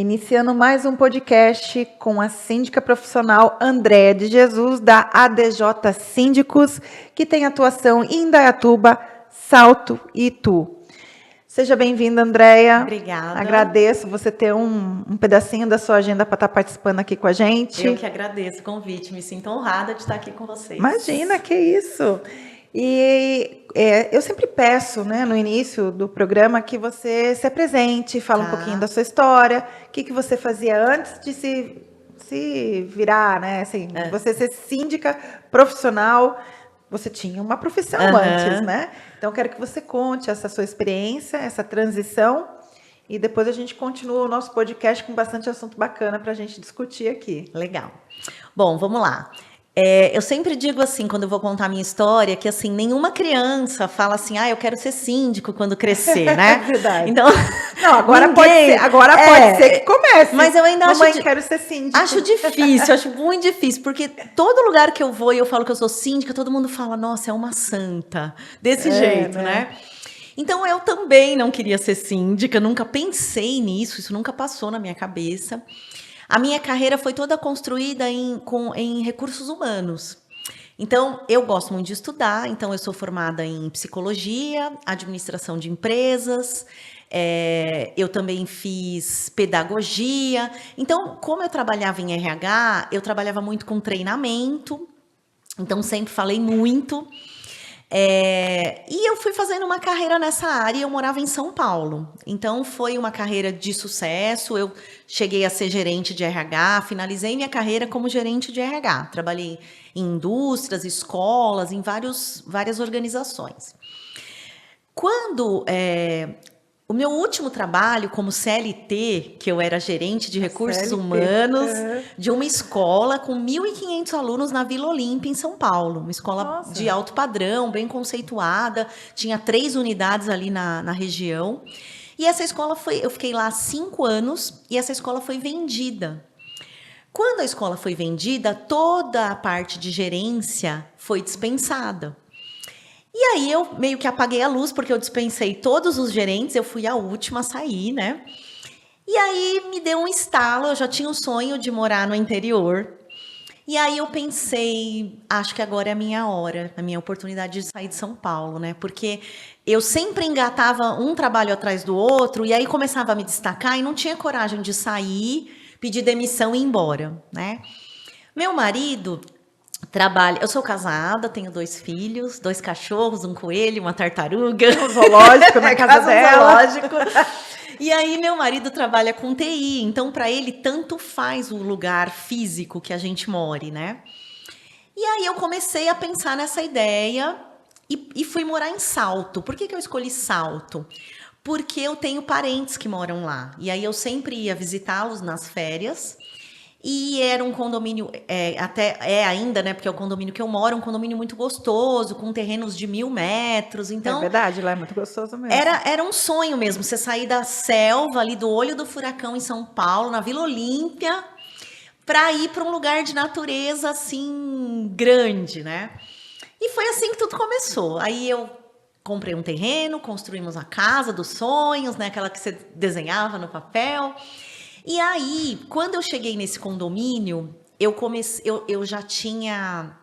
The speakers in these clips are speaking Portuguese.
Iniciando mais um podcast com a síndica profissional Andréa de Jesus, da ADJ Síndicos, que tem atuação em Indaiatuba, Salto e Itu. Seja bem-vinda, Andréa. Obrigada. Agradeço você ter um pedacinho da sua agenda para estar participando aqui com a gente. Eu que agradeço o convite, me sinto honrada de estar aqui com vocês. Imagina, que isso! E eu sempre peço, né, no início do programa, que você se apresente, fala um pouquinho da sua história, o que você fazia antes de se virar, né? Assim, você ser síndica profissional, você tinha uma profissão antes, né? Então, eu quero que você conte essa sua experiência, essa transição, e depois a gente continua o nosso podcast com bastante assunto bacana para a gente discutir aqui. Legal. Bom, vamos lá. Eu sempre digo assim, quando eu vou contar a minha história, que assim, nenhuma criança fala assim, eu quero ser síndico quando crescer, né? É verdade. Então, não, agora pode ser que comece. Mas eu ainda quero ser síndica. Acho difícil, acho muito difícil, porque todo lugar que eu vou e eu falo que eu sou síndica, todo mundo fala, nossa, é uma santa, desse jeito, né? Então, eu também não queria ser síndica, nunca pensei nisso, isso nunca passou na minha cabeça. A minha carreira foi toda construída em recursos humanos. Então, eu gosto muito de estudar, então eu sou formada em psicologia, administração de empresas, eu também fiz pedagogia. Então, como eu trabalhava em RH, eu trabalhava muito com treinamento, então sempre falei muito. E eu fui fazendo uma carreira nessa área e eu morava em São Paulo. Então, foi uma carreira de sucesso. Eu cheguei a ser gerente de RH, finalizei minha carreira como gerente de RH. Trabalhei em indústrias, escolas, em várias organizações. Quando o meu último trabalho como CLT, que eu era gerente de recursos humanos, de uma escola com 1.500 alunos na Vila Olímpia, em São Paulo. Uma escola de alto padrão, bem conceituada. Tinha 3 unidades ali na região. E essa escola eu fiquei lá 5 anos e essa escola foi vendida. Quando a escola foi vendida, toda a parte de gerência foi dispensada. E aí eu meio que apaguei a luz, porque eu dispensei todos os gerentes, eu fui a última a sair, né? E aí me deu um estalo, eu já tinha um sonho de morar no interior. E aí eu pensei, acho que agora é a minha hora, a minha oportunidade de sair de São Paulo, né? Porque eu sempre engatava um trabalho atrás do outro, e aí começava a me destacar e não tinha coragem de sair, pedir demissão e ir embora, né? Meu marido trabalha. Eu sou casada, tenho 2 filhos, 2 cachorros, um coelho, uma tartaruga. Um zoológico na casa dela. Zoológico. E aí, meu marido trabalha com TI, então, para ele, tanto faz o lugar físico que a gente more, né? E aí, eu comecei a pensar nessa ideia e fui morar em Salto. Por que eu escolhi Salto? Porque eu tenho parentes que moram lá. E aí, eu sempre ia visitá-los nas férias. E era um condomínio, até ainda, né? Porque é o condomínio que eu moro, um condomínio muito gostoso, com terrenos de 1.000 metros. Então, é verdade, lá é muito gostoso mesmo. Era um sonho mesmo, você sair da selva, ali do olho do furacão em São Paulo, na Vila Olímpia, para ir para um lugar de natureza, assim, grande, né? E foi assim que tudo começou. Aí eu comprei um terreno, construímos a casa dos sonhos, né? Aquela que você desenhava no papel. E aí, quando eu cheguei nesse condomínio, eu já tinha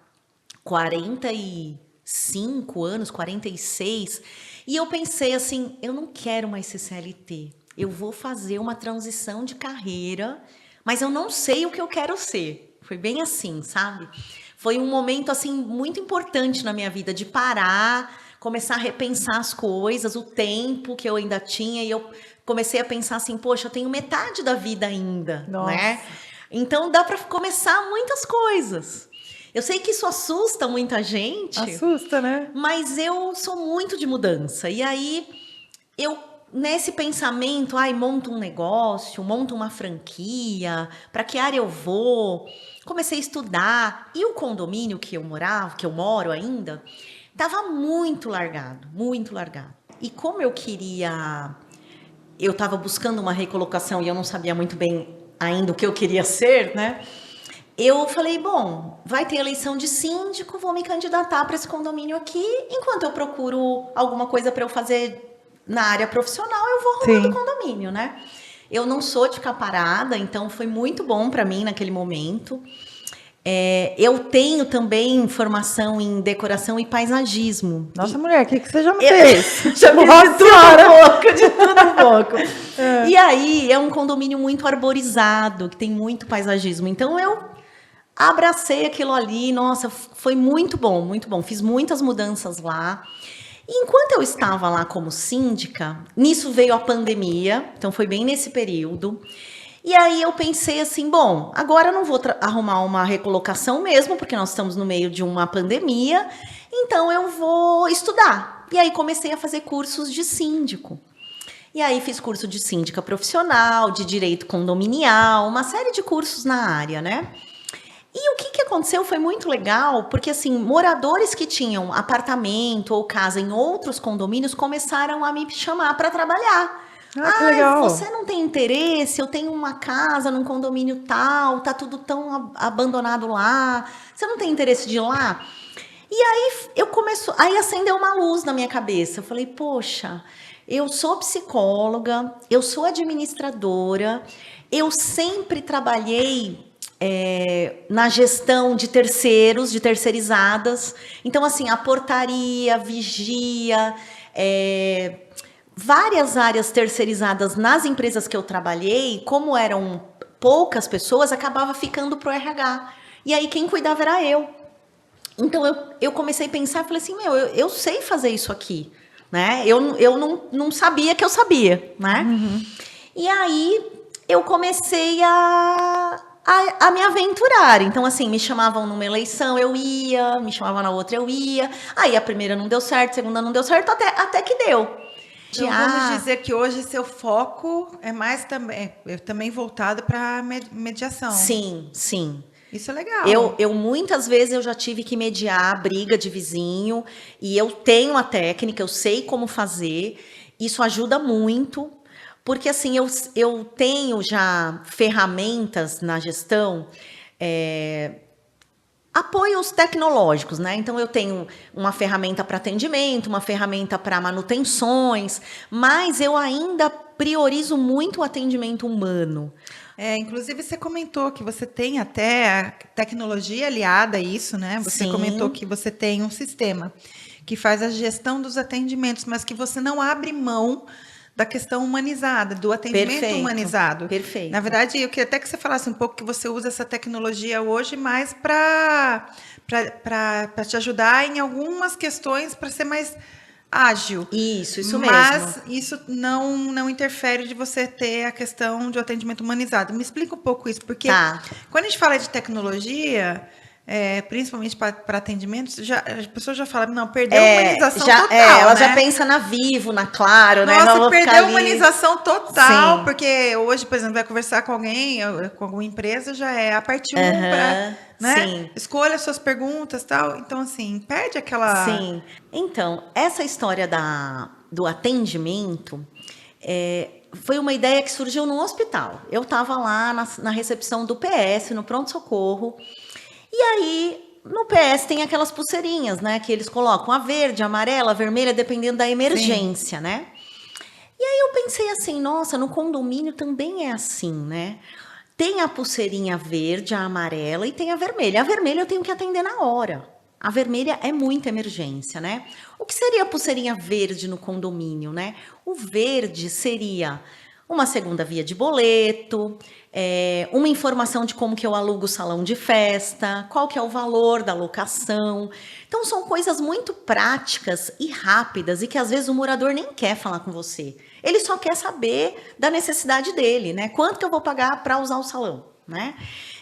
45 anos, 46, e eu pensei assim, eu não quero mais ser CLT, eu vou fazer uma transição de carreira, mas eu não sei o que eu quero ser. Foi bem assim, sabe? Foi um momento assim muito importante na minha vida, de parar, começar a repensar as coisas, o tempo que eu ainda tinha, e eu comecei a pensar assim, poxa, eu tenho metade da vida ainda, né? Então dá para começar muitas coisas. Eu sei que isso assusta muita gente. Assusta, né? Mas eu sou muito de mudança. E aí, eu, nesse pensamento, monto um negócio, monto uma franquia, para que área eu vou? Comecei a estudar. E o condomínio que eu moro ainda, estava muito largado, muito largado. E como eu estava buscando uma recolocação e eu não sabia muito bem ainda o que eu queria ser, né? Eu falei, bom, vai ter eleição de síndico, vou me candidatar para esse condomínio aqui. Enquanto eu procuro alguma coisa para eu fazer na área profissional, eu vou arrumando o condomínio, né? Eu não sou de ficar parada, então foi muito bom para mim naquele momento. Eu tenho também formação em decoração e paisagismo. Nossa, mulher, o que você já me fez? Já fiz de tudo um pouco, de tudo um pouco. E aí, é um condomínio muito arborizado, que tem muito paisagismo. Então, eu abracei aquilo ali. Nossa, foi muito bom, muito bom. Fiz muitas mudanças lá. E enquanto eu estava lá como síndica, nisso veio a pandemia. Então, foi bem nesse período. E aí eu pensei assim, bom, agora eu não vou arrumar uma recolocação mesmo, porque nós estamos no meio de uma pandemia, então eu vou estudar. E aí comecei a fazer cursos de síndico. E aí fiz curso de síndica profissional, de direito condominial, uma série de cursos na área, né? E o que aconteceu foi muito legal, porque assim, moradores que tinham apartamento ou casa em outros condomínios começaram a me chamar para trabalhar. Que legal. Você não tem interesse? Eu tenho uma casa num condomínio tal, tá tudo tão abandonado lá. Você não tem interesse de ir lá? E aí aí acendeu uma luz na minha cabeça. Eu falei, poxa, eu sou psicóloga, eu sou administradora, eu sempre trabalhei na gestão de terceiros, de terceirizadas. Então, assim, a portaria, vigia, várias áreas terceirizadas nas empresas que eu trabalhei, como eram poucas pessoas, acabava ficando pro RH. E aí quem cuidava era eu. Então eu comecei a pensar, falei assim, eu sei fazer isso aqui, né? Eu não sabia que eu sabia, né? Uhum. E aí eu comecei a me aventurar. Então, assim, me chamavam numa eleição, eu ia, me chamavam na outra, eu ia. Aí a primeira não deu certo, a segunda não deu certo, até que deu. Então, vamos dizer que hoje seu foco é mais também voltado para mediação. Sim, sim. Isso é legal. Eu muitas vezes eu já tive que mediar briga de vizinho e eu tenho a técnica, eu sei como fazer. Isso ajuda muito, porque assim, eu tenho já ferramentas na gestão, apoios tecnológicos, né? Então, eu tenho uma ferramenta para atendimento, uma ferramenta para manutenções, mas eu ainda priorizo muito o atendimento humano. Inclusive, você comentou que você tem até a tecnologia aliada a isso, né? Você Sim. comentou que você tem um sistema que faz a gestão dos atendimentos, mas que você não abre mão da questão humanizada, do atendimento humanizado. Perfeito. Na verdade, eu queria até que você falasse um pouco que você usa essa tecnologia hoje mais para te ajudar em algumas questões, para ser mais ágil. Isso mesmo. Mas isso não interfere de você ter a questão de atendimento humanizado. Me explica um pouco isso, porque quando a gente fala de tecnologia, principalmente para atendimentos, as pessoas já falam, não, perdeu a humanização total. Ela né? já pensa na Vivo, na Claro, Nossa, né? Nossa, perdeu a humanização total, Sim. porque hoje, por exemplo, vai conversar com alguém, com alguma empresa, já é a parte 1 né? Escolha suas perguntas e tal. Então, assim, perde aquela... Sim. Então, essa história do atendimento foi uma ideia que surgiu no hospital. Eu estava lá na recepção do PS, no pronto-socorro, e aí, no PS tem aquelas pulseirinhas, né? Que eles colocam a verde, a amarela, a vermelha, dependendo da emergência, né? E aí eu pensei assim, nossa, no condomínio também é assim, né? Tem a pulseirinha verde, a amarela e tem a vermelha. A vermelha eu tenho que atender na hora. A vermelha é muita emergência, né? O que seria a pulseirinha verde no condomínio, né? O verde seria uma segunda via de boleto, uma informação de como que eu alugo o salão de festa, qual que é o valor da locação. Então, são coisas muito práticas e rápidas e que, às vezes, o morador nem quer falar com você. Ele só quer saber da necessidade dele, né? Quanto que eu vou pagar para usar o salão, né?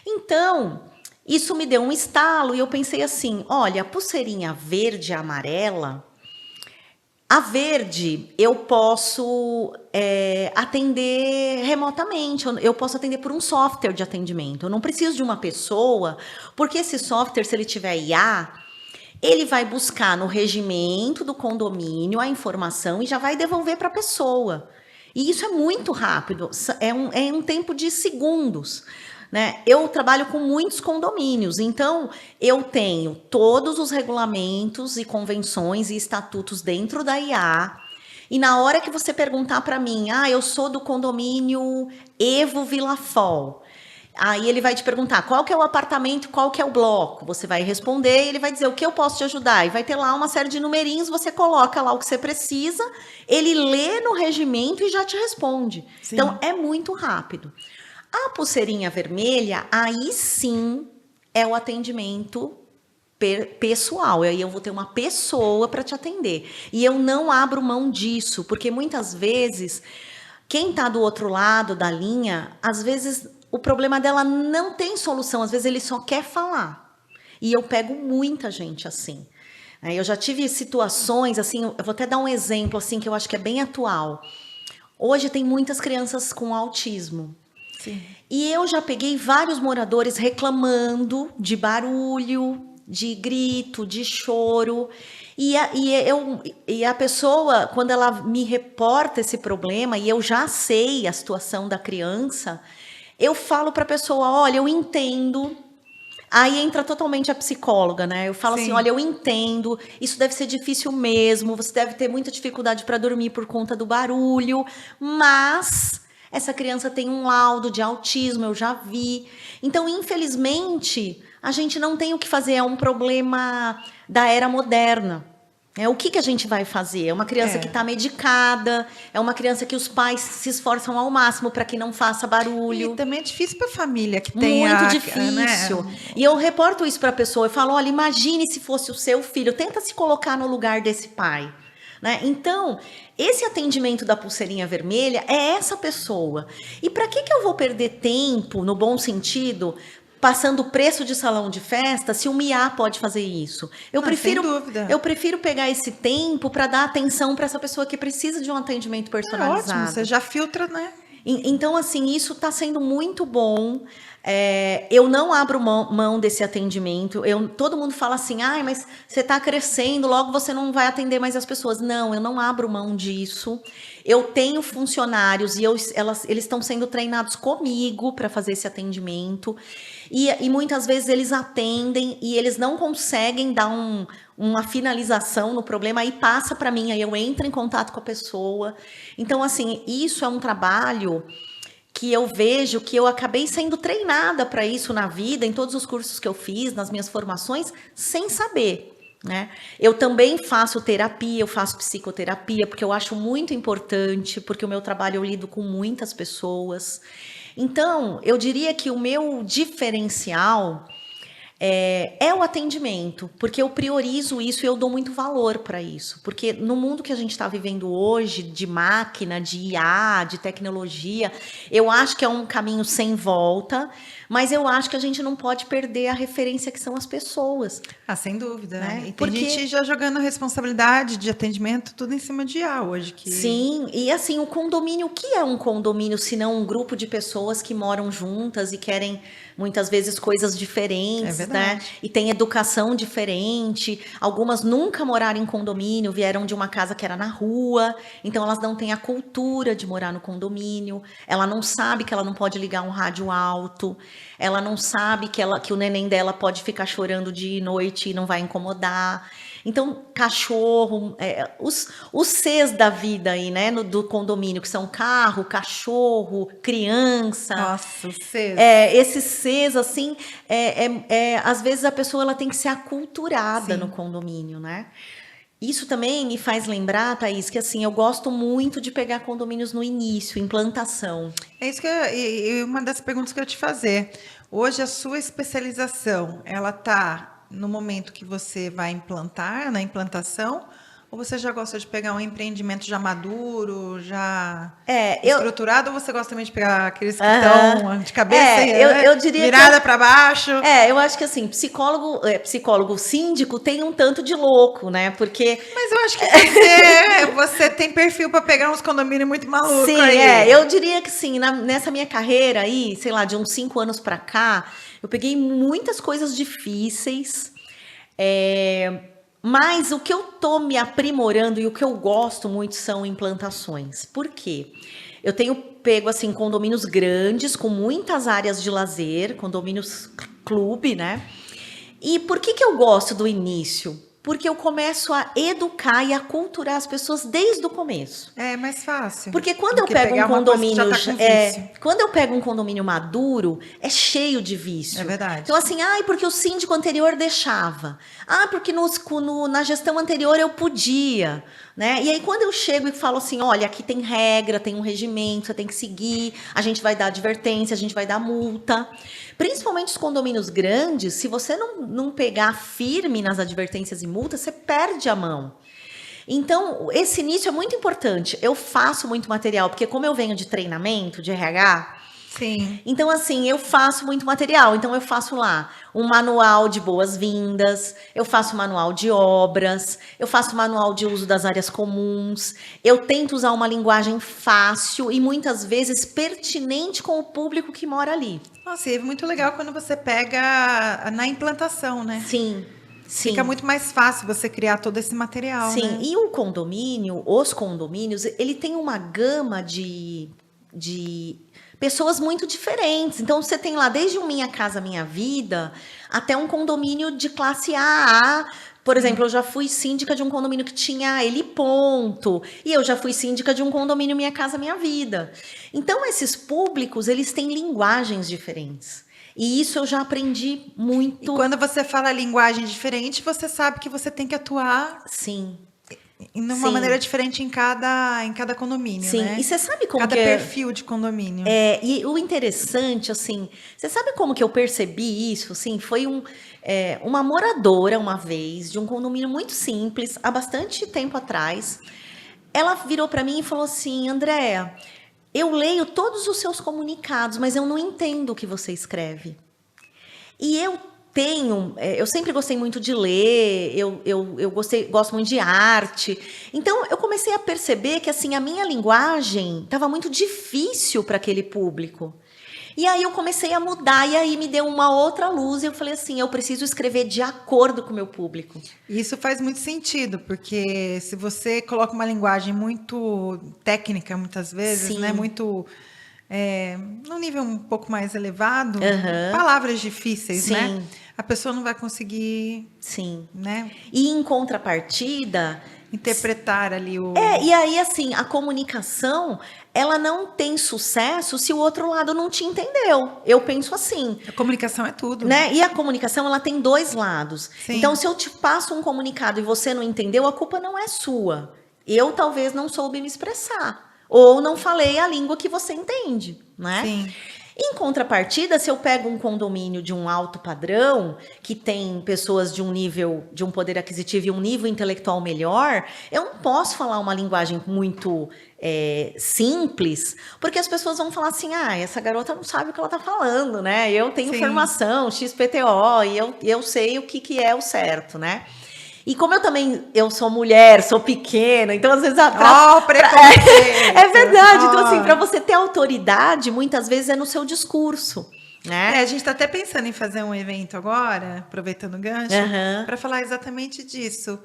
Então, isso me deu um estalo e eu pensei assim, olha, a pulseirinha verde e amarela... A verde, eu posso atender remotamente, eu posso atender por um software de atendimento. Eu não preciso de uma pessoa, porque esse software, se ele tiver IA, ele vai buscar no regimento do condomínio a informação e já vai devolver para a pessoa. E isso é muito rápido, é um tempo de segundos. Né? Eu trabalho com muitos condomínios, então eu tenho todos os regulamentos e convenções e estatutos dentro da IA. E na hora que você perguntar para mim, eu sou do condomínio Evo Vila Fol. Aí ele vai te perguntar qual que é o apartamento, qual que é o bloco. Você vai responder e ele vai dizer o que eu posso te ajudar. E vai ter lá uma série de numerinhos, você coloca lá o que você precisa, ele lê no regimento e já te responde. Sim. Então, é muito rápido. A pulseirinha vermelha, aí sim é o atendimento pessoal. Aí eu vou ter uma pessoa para te atender. E eu não abro mão disso, porque muitas vezes, quem está do outro lado da linha, às vezes o problema dela não tem solução, às vezes ele só quer falar. E eu pego muita gente assim. Eu já tive situações, assim, eu vou até dar um exemplo, assim, que eu acho que é bem atual. Hoje tem muitas crianças com autismo. Sim. E eu já peguei vários moradores reclamando de barulho, de grito, de choro. E a pessoa, quando ela me reporta esse problema, e eu já sei a situação da criança, eu falo para a pessoa, olha, eu entendo. Aí entra totalmente a psicóloga, né? Eu falo assim, olha, eu entendo, isso deve ser difícil mesmo, você deve ter muita dificuldade para dormir por conta do barulho, mas essa criança tem um laudo de autismo, eu já vi. Então, infelizmente, a gente não tem o que fazer, é um problema da era moderna. O que a gente vai fazer? É uma criança que está medicada, é uma criança que os pais se esforçam ao máximo para que não faça barulho. E também é difícil para a família que tem muito difícil. Né? E eu reporto isso para a pessoa, eu falo, olha, imagine se fosse o seu filho, tenta se colocar no lugar desse pai. Né? Então, esse atendimento da pulseirinha vermelha é essa pessoa. E para que eu vou perder tempo, no bom sentido, passando o preço de salão de festa, se o MIA pode fazer isso? Eu prefiro pegar esse tempo para dar atenção para essa pessoa que precisa de um atendimento personalizado. Ótimo, você já filtra, né? Então, assim, isso está sendo muito bom. Eu não abro mão desse atendimento. Todo mundo fala assim, mas você está crescendo, logo você não vai atender mais as pessoas. Não, eu não abro mão disso. Eu tenho funcionários e eles estão sendo treinados comigo para fazer esse atendimento. E muitas vezes eles atendem e eles não conseguem dar uma finalização no problema, aí passa para mim, aí eu entro em contato com a pessoa. Então, assim, isso é um trabalho que eu vejo que eu acabei sendo treinada para isso na vida, em todos os cursos que eu fiz, nas minhas formações, sem saber. Né? Eu também faço terapia, eu faço psicoterapia, porque eu acho muito importante, porque o meu trabalho eu lido com muitas pessoas. Então, eu diria que o meu diferencial é o atendimento, porque eu priorizo isso e eu dou muito valor para isso. Porque no mundo que a gente está vivendo hoje, de máquina, de IA, de tecnologia, eu acho que é um caminho sem volta, mas eu acho que a gente não pode perder a referência que são as pessoas. Sem dúvida. Né? E tem gente já jogando a responsabilidade de atendimento tudo em cima de IA hoje. Sim, e assim, o condomínio, o que é um condomínio se não um grupo de pessoas que moram juntas e querem muitas vezes coisas diferentes, né? E tem educação diferente. Algumas nunca moraram em condomínio, vieram de uma casa que era na rua, então elas não têm a cultura de morar no condomínio. Ela não sabe que ela não pode ligar um rádio alto. Ela não sabe que o neném dela pode ficar chorando de noite e não vai incomodar. Então, cachorro, os Cs da vida aí, né, do condomínio, que são carro, cachorro, criança. Nossa, os Cs. Esses Cs, assim, às vezes a pessoa ela tem que ser aculturada no condomínio, né? Isso também me faz lembrar, Thaís, que assim, eu gosto muito de pegar condomínios no início, implantação. É isso que uma das perguntas que eu ia te fazer. Hoje, a sua especialização, ela está no momento que você vai implantar, na implantação, ou você já gosta de pegar um empreendimento já maduro, já estruturado, ou você gosta também de pegar aqueles que estão de cabeça eu diria virada para baixo? Eu acho que assim, psicólogo síndico tem um tanto de louco, né? Porque... Mas eu acho que você tem perfil para pegar uns condomínios muito malucos. Sim, aí. Eu diria que sim, nessa minha carreira aí, sei lá, de uns 5 anos para cá, eu peguei muitas coisas difíceis, mas o que eu tô me aprimorando e o que eu gosto muito são implantações. Por quê? Eu tenho pego, assim, condomínios grandes, com muitas áreas de lazer, condomínios clube, né? E por que eu gosto do início? porque eu começo a educar e a culturar as pessoas desde o começo. É mais fácil. Porque quando eu pego um condomínio, quando eu pego um condomínio maduro, é cheio de vício. É verdade. Então assim, porque o síndico anterior deixava. Porque na gestão anterior eu podia, né? E aí quando eu chego e falo assim, olha, aqui tem regra, tem um regimento, você tem que seguir, a gente vai dar advertência, a gente vai dar multa. Principalmente os condomínios grandes, se você não pegar firme nas advertências e multas, você perde a mão. Então, esse início é muito importante. Eu faço muito material, porque como eu venho de treinamento, de RH, sim. Então, assim, eu faço muito material. Então, eu faço lá um manual de boas-vindas, eu faço manual de obras, eu faço manual de uso das áreas comuns, eu tento usar uma linguagem fácil e muitas vezes pertinente com o público que mora ali. Nossa, e é muito legal quando você pega na implantação, né? Sim. Sim. Fica muito mais fácil você criar todo esse material, Sim, né? E os condomínios, ele tem uma gama de pessoas muito diferentes. Então, você tem lá desde um Minha Casa Minha Vida até um condomínio de classe AA. Por exemplo, eu já fui síndica de um condomínio que tinha heliponto. E eu já fui síndica de um condomínio Minha Casa Minha Vida. Então, esses públicos, eles têm linguagens diferentes. E isso eu já aprendi muito. E quando você fala linguagem diferente, você sabe que você tem que atuar... Sim. Numa maneira diferente em cada condomínio, Sim. né? E você sabe como cada perfil de condomínio. E o interessante, assim, você sabe como que eu percebi isso? Assim, foi uma moradora, uma vez, de um condomínio muito simples, há bastante tempo atrás. Ela virou para mim e falou assim, Andréa, eu leio todos os seus comunicados, mas eu não entendo o que você escreve. E eu sempre gostei muito de ler, eu gosto muito de arte. Então, eu comecei a perceber que assim, a minha linguagem estava muito difícil para aquele público. E aí eu comecei a mudar, e aí me deu uma outra luz, e eu falei assim, eu preciso escrever de acordo com o meu público. Isso faz muito sentido, porque se você coloca uma linguagem muito técnica, muitas vezes, Sim. né, muito... num nível um pouco mais elevado, palavras difíceis, Sim. né? A pessoa não vai conseguir, Sim. né? E em contrapartida... interpretar ali o... E aí, assim, a comunicação, ela não tem sucesso se o outro lado não te entendeu. Eu penso assim. A comunicação é tudo. Né? E a comunicação, ela tem dois lados. Sim. Então, se eu te passo um comunicado e você não entendeu, a culpa não é sua. Eu talvez não soube me expressar. Ou não falei a língua que você entende, né? Sim. Em contrapartida, se eu pego um condomínio de um alto padrão, que tem pessoas de um poder aquisitivo e um nível intelectual melhor, eu não posso falar uma linguagem muito simples, porque as pessoas vão falar assim, essa garota não sabe o que ela está falando, né? Eu tenho Sim. formação, XPTO, e eu sei o que é o certo, né? E como eu sou mulher, sou pequena, então às vezes... preconceito! É verdade, então assim, para você ter autoridade, muitas vezes é no seu discurso, né? A gente está até pensando em fazer um evento agora, aproveitando o gancho, para falar exatamente disso.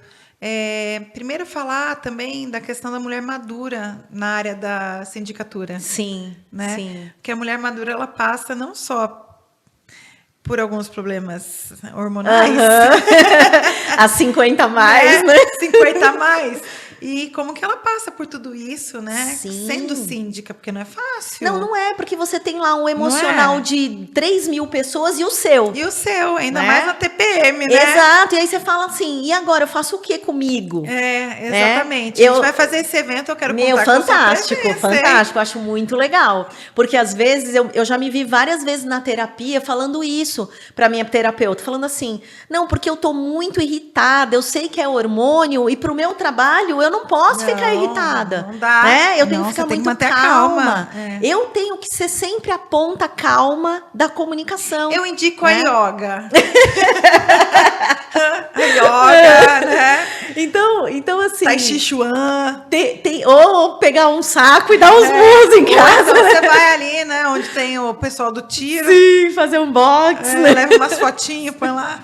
Primeiro falar também da questão da mulher madura na área da sindicatura. Sim, né? sim. Porque a mulher madura, ela passa não só por alguns problemas hormonais. As 50 a mais, né? 50 a mais. E como que ela passa por tudo isso, né? Sim. Sendo síndica, porque não é fácil. Não é, porque você tem lá um emocional de 3.000 pessoas e o seu. E o seu, ainda né? mais na TPM, né? Exato, e aí você fala assim, e agora, eu faço o que comigo? Exatamente. A gente vai fazer esse evento, eu quero contar fantástico, com a sua presença, fantástico, acho muito legal. Porque às vezes, eu já me vi várias vezes na terapia falando isso pra minha terapeuta, falando assim, não, porque eu tô muito irritada, eu sei que é hormônio, e pro meu trabalho, eu não posso ficar irritada. Não dá. Né? Eu tenho que ficar muito manter calma. A calma. Eu tenho que ser sempre a ponta calma da comunicação. Eu indico a yoga. A yoga, né? Então assim... Tai Chi Chuan. Ou pegar um saco e dar uns murros em casa. Você vai ali, né? Onde tem o pessoal do tiro. Sim, fazer um box. Né? Leva umas fotinhas, põe lá.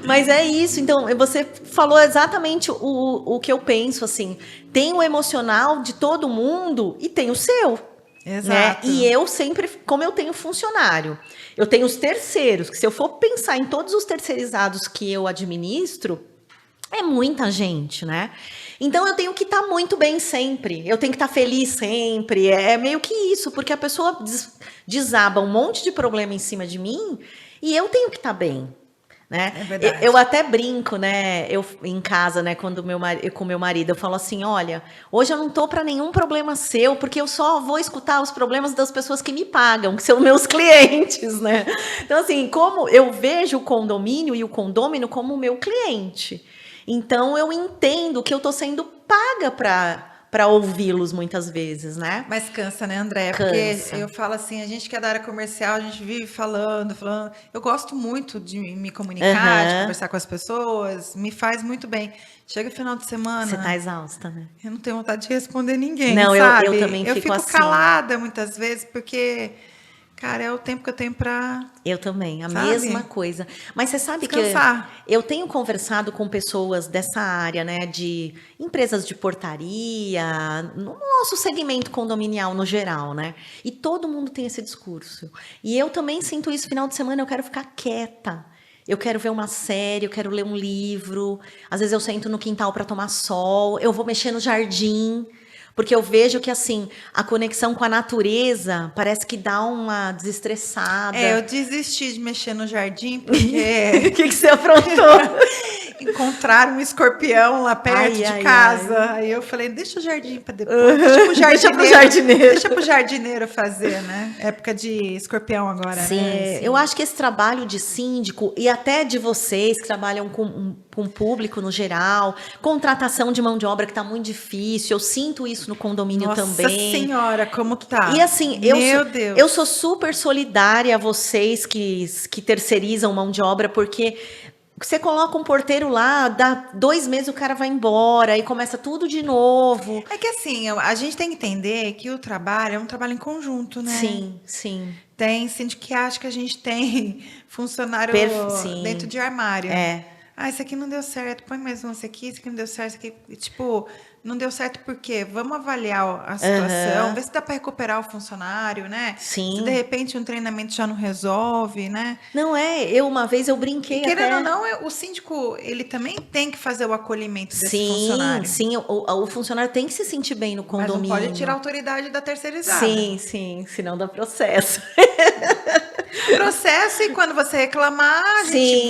Mas é isso. Então, você falou exatamente o que eu penso, assim. Tem o emocional de todo mundo e tem o seu. Exato. E eu sempre, como eu tenho funcionário, eu tenho os terceiros, que se eu for pensar em todos os terceirizados que eu administro, é muita gente, né? Então eu tenho que estar muito bem sempre, eu tenho que estar feliz sempre, é meio que isso, porque a pessoa desaba um monte de problema em cima de mim e eu tenho que estar bem. Né? É verdade. Eu até brinco, né? Eu em casa, né? Quando com meu marido, eu falo assim: olha, hoje eu não tô para nenhum problema seu, porque eu só vou escutar os problemas das pessoas que me pagam, que são meus clientes, né? Então, assim, como eu vejo o condomínio e o condômino como meu cliente, então eu entendo que eu tô sendo paga para ouvi-los muitas vezes, né? Mas cansa, né, André? Cansa. Porque eu falo assim, a gente que é da área comercial, a gente vive falando. Eu gosto muito de me comunicar, de conversar com as pessoas, me faz muito bem. Chega final de semana... Você tá exausta, né? Eu não tenho vontade de responder ninguém, não, sabe? Eu também fico assim. Calada muitas vezes, porque... Cara, é o tempo que eu tenho pra... Eu também, a sabe? mesma coisa. Mas você sabe Descansar. que eu tenho conversado com pessoas dessa área, né, de empresas de portaria, no nosso segmento condominial no geral, né? E todo mundo tem esse discurso. E eu também sinto isso final de semana, eu quero ficar quieta. Eu quero ver uma série, eu quero ler um livro. Às vezes eu sento no quintal para tomar sol, eu vou mexer no jardim. Porque eu vejo que, assim, a conexão com a natureza parece que dá uma desestressada. Eu desisti de mexer no jardim, porque... O que você aprontou? Encontraram um escorpião lá perto de casa. Aí eu falei, deixa o jardim para depois. Deixa pro jardineiro fazer, né? Época de escorpião agora, Sim, né? Sim, eu acho que esse trabalho de síndico, e até de vocês que trabalham com o público no geral, contratação de mão de obra que está muito difícil, eu sinto isso no condomínio também. Nossa senhora, como que tá? E assim, Deus. Eu sou super solidária a vocês que terceirizam mão de obra, porque você coloca um porteiro lá, dá 2 meses o cara vai embora e começa tudo de novo. É que assim, a gente tem que entender que o trabalho é um trabalho em conjunto, né? Sim, sim. Tem síndico que acha que a gente tem funcionário dentro de armário. Esse aqui não deu certo, põe mais um esse aqui não deu certo, esse aqui, tipo, não deu certo por quê? Vamos avaliar a situação, ver se dá para recuperar o funcionário, né? Sim. Se de repente um treinamento já não resolve, né? Não uma vez eu brinquei querendo ou não, o síndico, ele também tem que fazer o acolhimento desse funcionário. Sim, o funcionário tem que se sentir bem no condomínio. Mas não pode tirar a autoridade da terceirizada. Sim, senão dá processo. Processo, e quando você reclamar,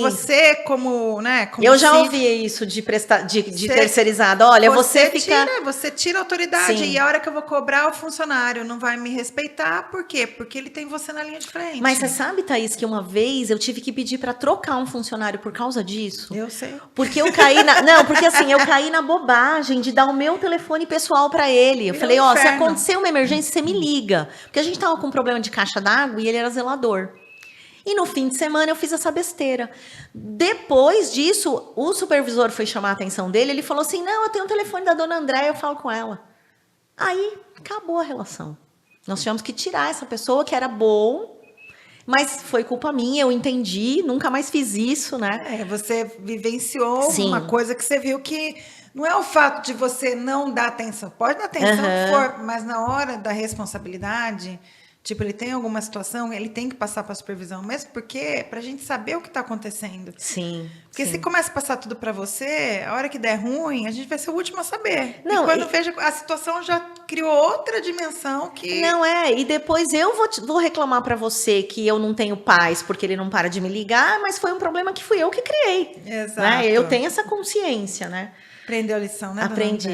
você como, né? Como eu já ouvi isso de terceirizado. Olha, você tira a autoridade. E a hora que eu vou cobrar, o funcionário não vai me respeitar. Por quê? Porque ele tem você na linha de frente. Mas você sabe, Thaís, que uma vez eu tive que pedir para trocar um funcionário por causa disso? Eu sei. Porque eu caí eu caí na bobagem de dar o meu telefone pessoal para ele. Eu falei, se acontecer uma emergência, você me liga. Porque a gente tava com um problema de caixa d'água e ele era zelador. E no fim de semana eu fiz essa besteira. Depois disso, o supervisor foi chamar a atenção dele. Ele falou assim, não, eu tenho o telefone da dona Andréia, eu falo com ela. Aí, acabou a relação. Nós tivemos que tirar essa pessoa que era bom, mas foi culpa minha, eu entendi, nunca mais fiz isso, né? Você vivenciou uma coisa que você viu que... Não é o fato de você não dar atenção. Pode dar atenção que for, mas na hora da responsabilidade... Tipo, ele tem alguma situação, ele tem que passar para a supervisão, mesmo porque para a gente saber o que está acontecendo. Sim. Porque se começa a passar tudo para você, a hora que der ruim, a gente vai ser o último a saber. Não, e quando veja, a situação já criou outra dimensão que... Não e depois eu vou reclamar para você que eu não tenho paz porque ele não para de me ligar, mas foi um problema que fui eu que criei. Exato. Né? Eu tenho essa consciência, né? Aprendeu a lição, né? Aprendi.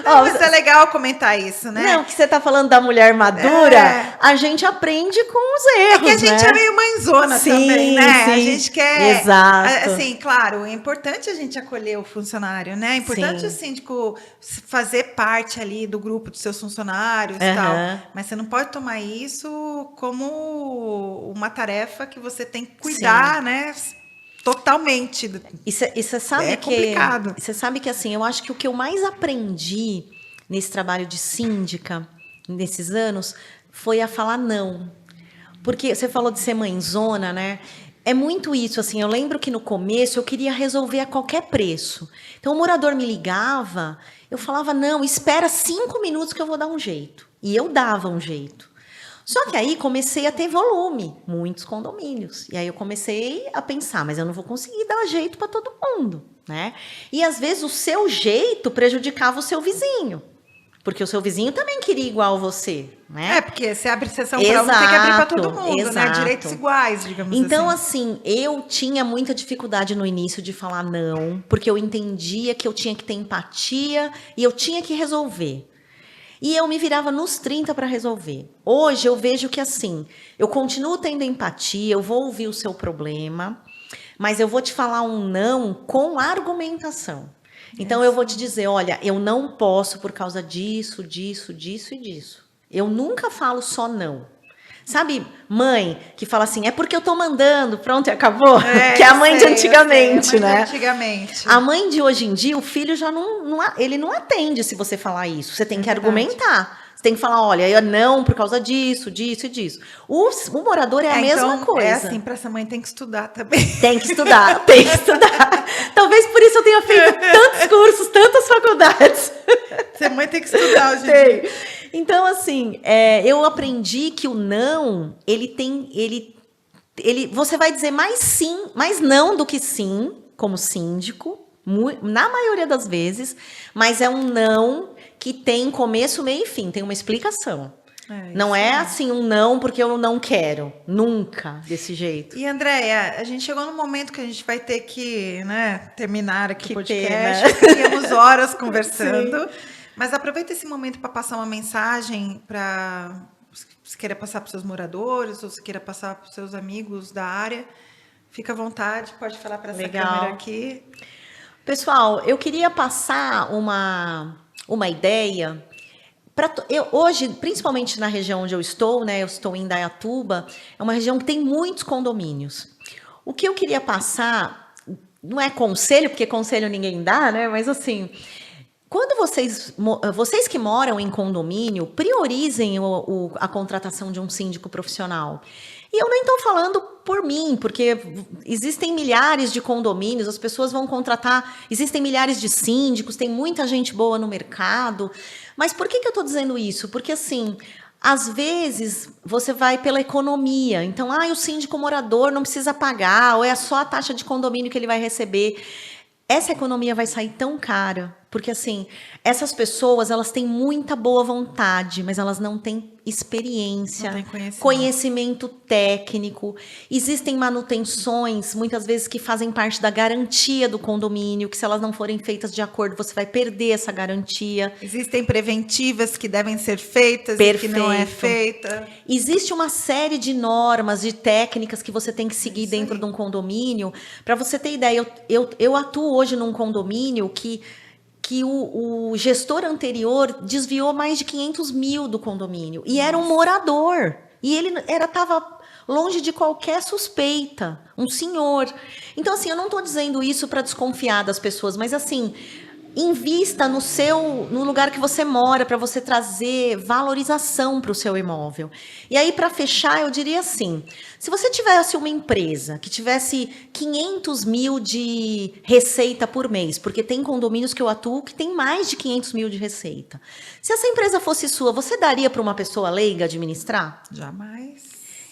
Mas é legal comentar isso, né? Não, que você tá falando da mulher madura, a gente aprende com os erros, É que a gente é meio mãezona também, né? Sim. A gente quer... Exato. Assim, claro, é importante a gente acolher o funcionário, né? É importante o síndico fazer parte ali do grupo dos seus funcionários e tal. Mas você não pode tomar isso como uma tarefa que você tem que cuidar, né? Totalmente. E você sabe que complicado. Você sabe que assim, eu acho que o que eu mais aprendi nesse trabalho de síndica nesses anos foi a falar não. Porque você falou de ser mãezona, né? É muito isso, assim, eu lembro que no começo eu queria resolver a qualquer preço. Então o morador me ligava, eu falava, não, espera 5 minutos que eu vou dar um jeito. E eu dava um jeito. Só que aí comecei a ter volume, muitos condomínios. E aí eu comecei a pensar, mas eu não vou conseguir dar jeito para todo mundo, né? E às vezes o seu jeito prejudicava o seu vizinho. Porque o seu vizinho também queria igual você, né? Porque se abre exceção para um, tem que abrir para todo mundo, né? Direitos iguais, digamos assim. Então, assim, eu tinha muita dificuldade no início de falar não, porque eu entendia que eu tinha que ter empatia e eu tinha que resolver. E eu me virava nos 30 para resolver. Hoje eu vejo que, assim, eu continuo tendo empatia, eu vou ouvir o seu problema, mas eu vou te falar um não com argumentação. Então, eu vou te dizer, olha, eu não posso por causa disso, disso, disso e disso. Eu nunca falo só não. Sabe, mãe que fala assim, é porque eu tô mandando, pronto, e acabou? Que é a mãe de antigamente, né? Antigamente. A mãe de hoje em dia, o filho já ele não atende se você falar isso. Você tem que argumentar. Você tem que falar, olha, não por causa disso, disso e disso. O morador é a mesma coisa. É assim, para essa mãe tem que estudar também. Tem que estudar, tem que estudar. Talvez por isso eu tenha feito tantos cursos, tantas faculdades. Essa mãe tem que estudar hoje em dia. Então, assim, eu aprendi que o não, você vai dizer mais sim, mais não do que sim, como síndico, na maioria das vezes, mas é um não que tem começo, meio e fim, tem uma explicação. Não é assim um não porque eu não quero, nunca desse jeito. E Andréia, a gente chegou num momento que a gente vai ter que, né, terminar aqui o podcast, ficaríamos horas conversando, mas aproveita esse momento para passar uma mensagem para, se queira passar para os seus moradores ou se queira passar para os seus amigos da área, fica à vontade, pode falar para essa câmera aqui. Pessoal, eu queria passar uma ideia. Hoje, principalmente na região onde eu estou, né? Eu estou em Indaiatuba, é uma região que tem muitos condomínios. O que eu queria passar, não é conselho, porque conselho ninguém dá, né? Mas assim, quando vocês que moram em condomínio, priorizem a contratação de um síndico profissional. E eu nem estou falando por mim, porque existem milhares de condomínios, as pessoas vão contratar, existem milhares de síndicos, tem muita gente boa no mercado. Mas por que eu estou dizendo isso? Porque, assim, às vezes você vai pela economia. Então, o síndico morador não precisa pagar, ou é só a taxa de condomínio que ele vai receber. Essa economia vai sair tão cara, porque, assim, essas pessoas, elas têm muita boa vontade, mas elas não têm experiência, não tem conhecimento técnico. Existem manutenções, muitas vezes, que fazem parte da garantia do condomínio, que se elas não forem feitas de acordo, você vai perder essa garantia. Existem preventivas que devem ser feitas e que não é feita. Existe uma série de normas, de técnicas que você tem que seguir dentro de um condomínio. Para você ter ideia, eu atuo hoje num condomínio que o gestor anterior desviou mais de 500 mil do condomínio. E era um morador. E ele estava longe de qualquer suspeita. Um senhor. Então, assim, eu não estou dizendo isso para desconfiar das pessoas, mas, assim, invista no lugar que você mora, para você trazer valorização para o seu imóvel. E aí, para fechar, eu diria assim, se você tivesse uma empresa que tivesse 500 mil de receita por mês, porque tem condomínios que eu atuo que tem mais de 500 mil de receita. Se essa empresa fosse sua, você daria para uma pessoa leiga administrar? Jamais.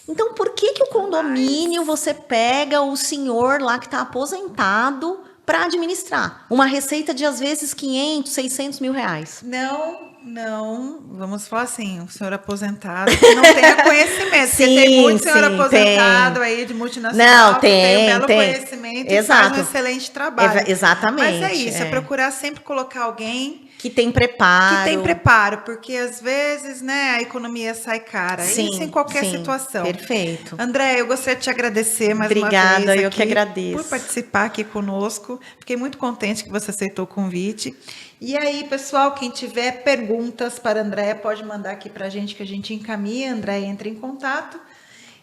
Então, por que o condomínio você pega o senhor lá que está aposentado para administrar uma receita de, às vezes, 500, 600 mil reais? Não, vamos falar assim, o senhor aposentado que não tenha conhecimento, porque tem muito senhor aposentado aí de multinacional que tem um belo conhecimento e faz um excelente trabalho. Exatamente. Mas é isso, é procurar sempre colocar alguém que tem preparo. Que tem preparo, porque às vezes, né, a economia sai cara. Isso em qualquer situação. Perfeito. André, eu gostaria de te agradecer mais uma vez. Obrigada, eu que agradeço. Por participar aqui conosco. Fiquei muito contente que você aceitou o convite. E aí, pessoal, quem tiver perguntas para a André, pode mandar aqui para a gente, que a gente encaminha. A André entra em contato.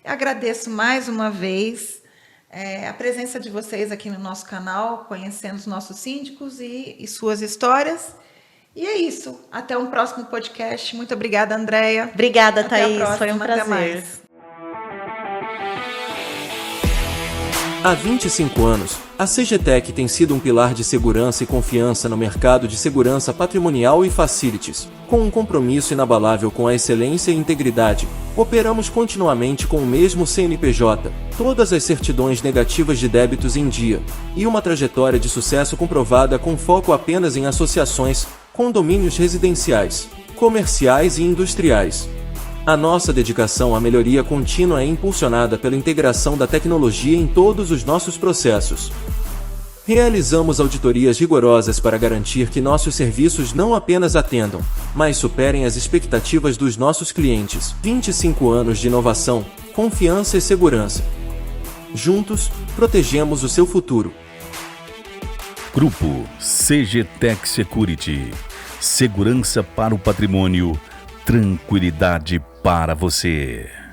Agradeço mais uma vez a presença de vocês aqui no nosso canal, conhecendo os nossos síndicos e suas histórias. E é isso. Até um próximo podcast. Muito obrigada, Andréia. Obrigada, Thaís. Foi um prazer. Até mais. Há 25 anos, a CGTEC tem sido um pilar de segurança e confiança no mercado de segurança patrimonial e facilities. Com um compromisso inabalável com a excelência e integridade, operamos continuamente com o mesmo CNPJ, todas as certidões negativas de débitos em dia, e uma trajetória de sucesso comprovada com foco apenas em associações, condomínios residenciais, comerciais e industriais. A nossa dedicação à melhoria contínua é impulsionada pela integração da tecnologia em todos os nossos processos. Realizamos auditorias rigorosas para garantir que nossos serviços não apenas atendam, mas superem as expectativas dos nossos clientes. 25 anos de inovação, confiança e segurança. Juntos, protegemos o seu futuro. Grupo CGTech Security. Segurança para o patrimônio, tranquilidade para você.